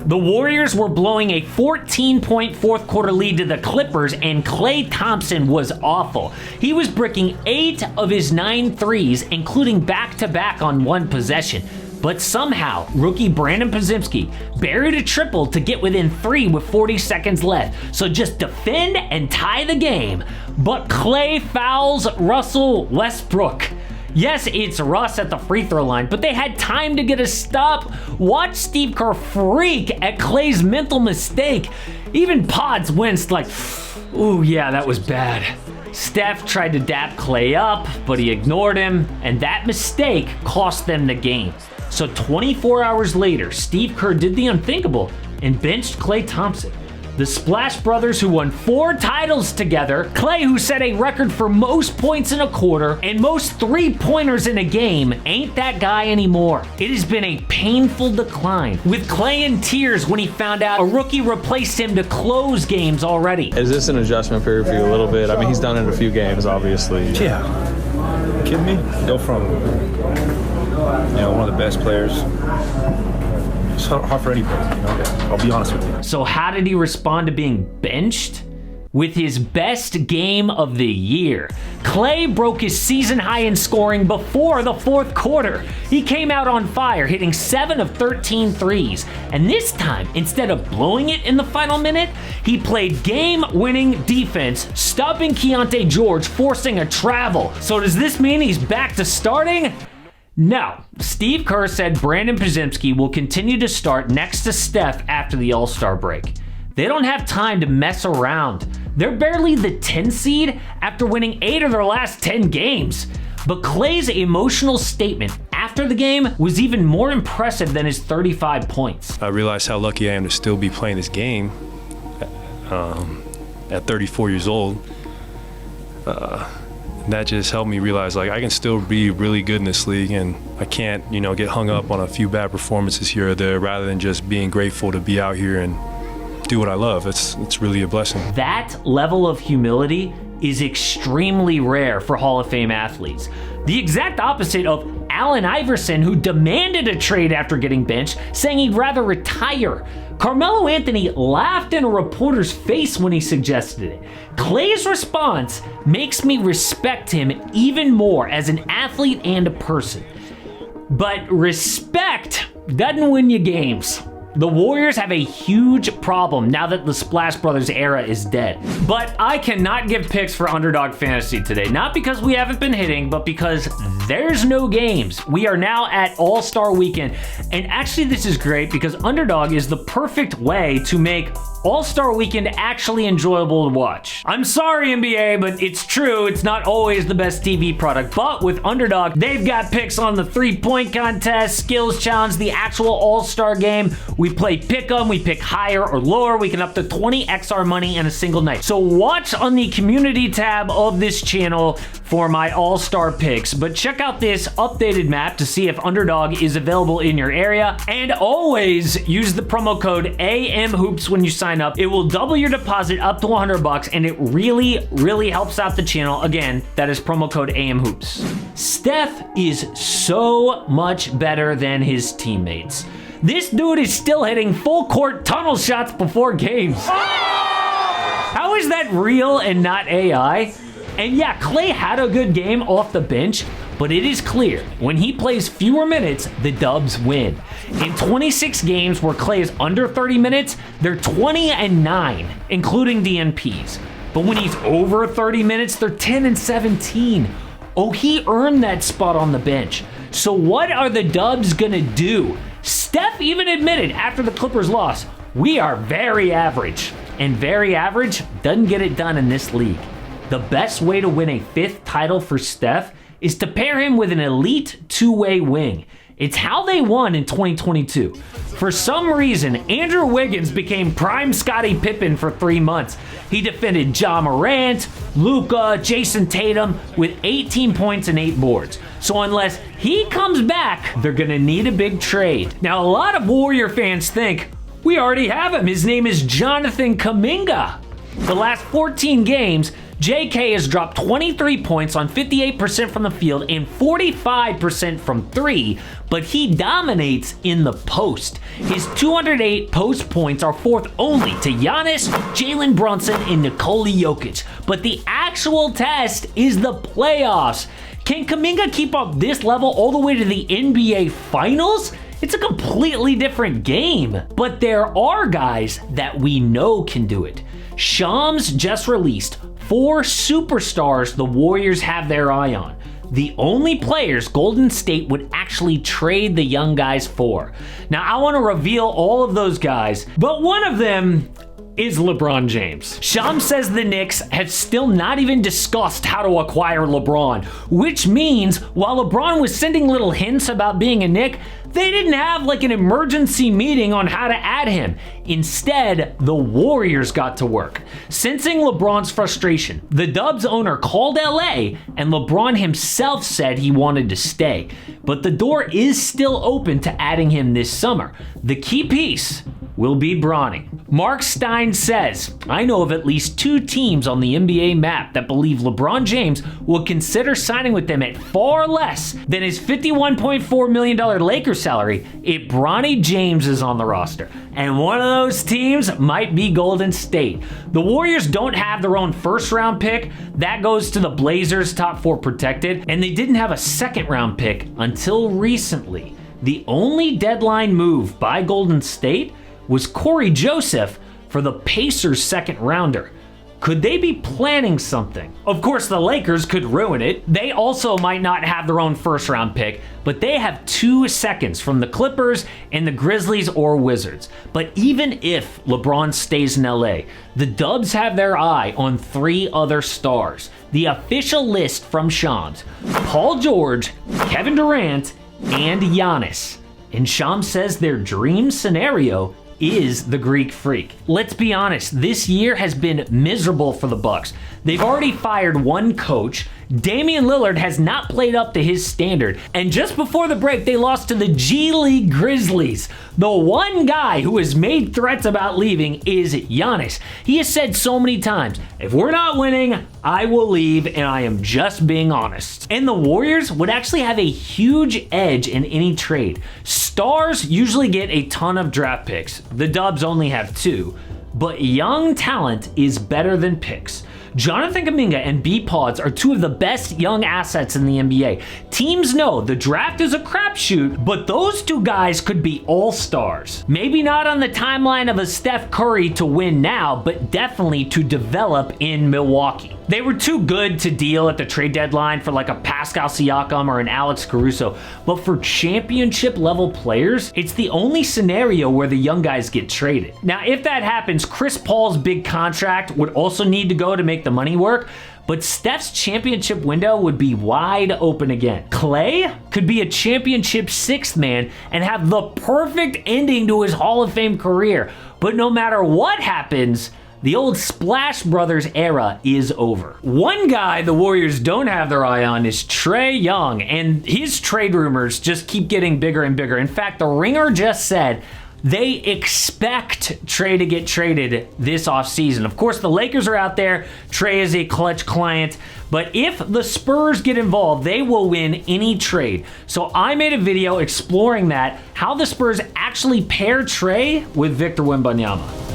The Warriors were blowing a 14-point fourth quarter lead to the Clippers, and Klay Thompson was awful. He was bricking 8 of his 9 threes, including back-to-back on one possession. But somehow, rookie Brandon Podziemski buried a triple to get within 3 with 40 seconds left. So just defend and tie the game. But Klay fouls Russell Westbrook. Yes, it's Russ at the free throw line, but they had time to get a stop. Watch Steve Kerr freak at Klay's mental mistake. Even Pods winced like, ooh, yeah, that was bad. Steph tried to dap Klay up, but he ignored him, and that mistake cost them the game. So 24 hours later, Steve Kerr did the unthinkable and benched Klay Thompson. The Splash Brothers, who won 4 titles together, Klay, who set a record for most points in a quarter and most three-pointers in a game, ain't that guy anymore. It has been a painful decline, with Klay in tears when he found out a rookie replaced him to close games already. Is this an adjustment period for you a little bit? I mean, he's done it in a few games, obviously. Yeah. You kidding me? Go from, one of the best players. It's hard for anybody, I'll be honest with you. So how did he respond to being benched? With his best game of the year. Klay broke his season high in scoring before the fourth quarter. He came out on fire, hitting 7 of 13 threes. And this time, instead of blowing it in the final minute, he played game-winning defense, stopping Keontae George, forcing a travel. So does this mean he's back to starting? No. Steve Kerr said Brandon Podziemski will continue to start next to Steph after the All-Star break. They don't have time to mess around. They're barely the 10 seed after winning 8 of their last 10 games. But Klay's emotional statement after the game was even more impressive than his 35 points. I realize how lucky I am to still be playing this game at 34 years old. That just helped me realize I can still be really good in this league, and I can't get hung up on a few bad performances here or there, rather than just being grateful to be out here and do what I love. It's really a blessing. That level of humility is extremely rare for Hall of Fame athletes. The exact opposite of Allen Iverson, who demanded a trade after getting benched, saying he'd rather retire. Carmelo Anthony laughed in a reporter's face when he suggested it. Klay's response makes me respect him even more as an athlete and a person. But respect doesn't win you games. The Warriors have a huge problem now that the Splash Brothers era is dead. But I cannot give picks for Underdog Fantasy today. Not because we haven't been hitting, but because there's no games. We are now at All-Star Weekend. And actually this is great because Underdog is the perfect way to make All-Star Weekend actually enjoyable to watch. I'm sorry, NBA, but it's true. It's not always the best TV product. But with Underdog, they've got picks on the three-point contest, skills challenge, the actual All-Star game. We play pick 'em, we pick higher or lower. We can up to 20 XR money in a single night. So watch on the community tab of this channel for my all-star picks. But check out this updated map to see if Underdog is available in your area. And always use the promo code AMHOOPS when you sign up. It will double your deposit up to $100, and it really, really helps out the channel. Again, that is promo code AMHOOPS. Steph is so much better than his teammates. This dude is still hitting full court tunnel shots before games. How is that real and not AI? And yeah, Klay had a good game off the bench, but it is clear when he plays fewer minutes, the Dubs win. In 26 games where Klay is under 30 minutes, they're 20-9, including DNPs. But when he's over 30 minutes, they're 10-17. Oh, he earned that spot on the bench. So what are the Dubs gonna do? Steph even admitted after the Clippers loss, we are very average. And very average doesn't get it done in this league. The best way to win a 5th title for Steph is to pair him with an elite two-way wing. It's how they won in 2022. For some reason, Andrew Wiggins became prime Scottie Pippen for 3 months. He defended Ja Morant, Luka, Jason Tatum with 18 points and 8 boards. So unless he comes back, they're gonna need a big trade. Now, a lot of Warrior fans think, we already have him. His name is Jonathan Kuminga. The last 14 games, JK has dropped 23 points on 58% from the field and 45% from 3, but he dominates in the post. His 208 post points are fourth only to Giannis, Jalen Brunson, and Nikola Jokic. But the actual test is the playoffs. Can Kuminga keep up this level all the way to the NBA Finals? It's a completely different game. But there are guys that we know can do it. Shams just released 4 superstars the Warriors have their eye on. The only players Golden State would actually trade the young guys for. Now, I want to reveal all of those guys, but one of them is LeBron James. Shams says the Knicks have still not even discussed how to acquire LeBron, which means while LeBron was sending little hints about being a Knick, they didn't have like an emergency meeting on how to add him. Instead, the Warriors got to work. Sensing LeBron's frustration, the Dubs owner called LA and LeBron himself said he wanted to stay. But the door is still open to adding him this summer. The key piece will be Bronny. Mark Stein says, I know of at least 2 teams on the NBA map that believe LeBron James will consider signing with them at far less than his $51.4 million Lakers salary if Bronny James is on the roster. And one of those teams might be Golden State. The Warriors don't have their own first round pick. That goes to the Blazers, top 4 protected, and they didn't have a second round pick until recently. The only deadline move by Golden State was Corey Joseph for the Pacers' second rounder. Could they be planning something? Of course, the Lakers could ruin it. They also might not have their own first round pick, but they have 2 seconds from the Clippers and the Grizzlies or Wizards. But even if LeBron stays in LA, the Dubs have their eye on 3 other stars. The official list from Shams: Paul George, Kevin Durant, and Giannis. And Shams says their dream scenario is the Greek Freak. Let's be honest, this year has been miserable for the Bucks. They've already fired 1 coach. Damian Lillard has not played up to his standard. And just before the break, they lost to the G League Grizzlies. The one guy who has made threats about leaving is Giannis. He has said so many times, if we're not winning, I will leave, and I am just being honest. And the Warriors would actually have a huge edge in any trade. Stars usually get a ton of draft picks. The Dubs only have 2. But young talent is better than picks. Jonathan Kuminga and B. Pods are 2 of the best young assets in the NBA. Teams know the draft is a crapshoot, but those 2 guys could be all-stars. Maybe not on the timeline of a Steph Curry to win now, but definitely to develop in Milwaukee. They were too good to deal at the trade deadline for like a Pascal Siakam or an Alex Caruso, but for championship level players, it's the only scenario where the young guys get traded. Now, if that happens, Chris Paul's big contract would also need to go to make the money work, but Steph's championship window would be wide open again. Klay could be a championship 6th man and have the perfect ending to his Hall of Fame career. But no matter what happens, the old Splash Brothers era is over. One guy the Warriors don't have their eye on is Trae Young, and his trade rumors just keep getting bigger and bigger. In fact, The Ringer just said they expect Trae to get traded this offseason. Of course, the Lakers are out there. Trae is a clutch client. But if the Spurs get involved, they will win any trade. So I made a video exploring that, how the Spurs actually pair Trae with Victor Wembanyama.